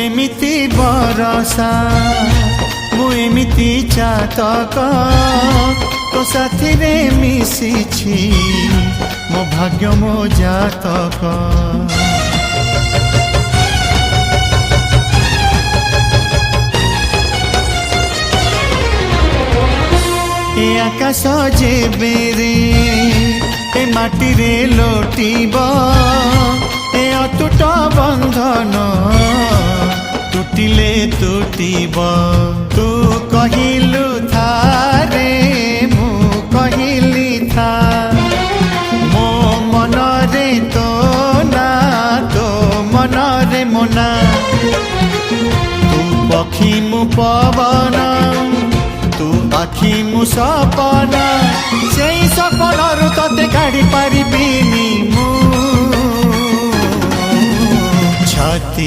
एमिति बरसा मु एमिति चातक तो साथी रे मिशिछि मो भाग्य मो जातक। ए आकाश जेबेरे ए माटी रे लोटिब ए अटूट बंधन टूटिले टूटिब। तू कहिलु था रे मु कहिली था मो मन रे तो ना तो मन रे मोना। तू पक्षी मु पवन तू आखि मु सपन से सपन तते काढ़ी पारिबिनी मु छाती।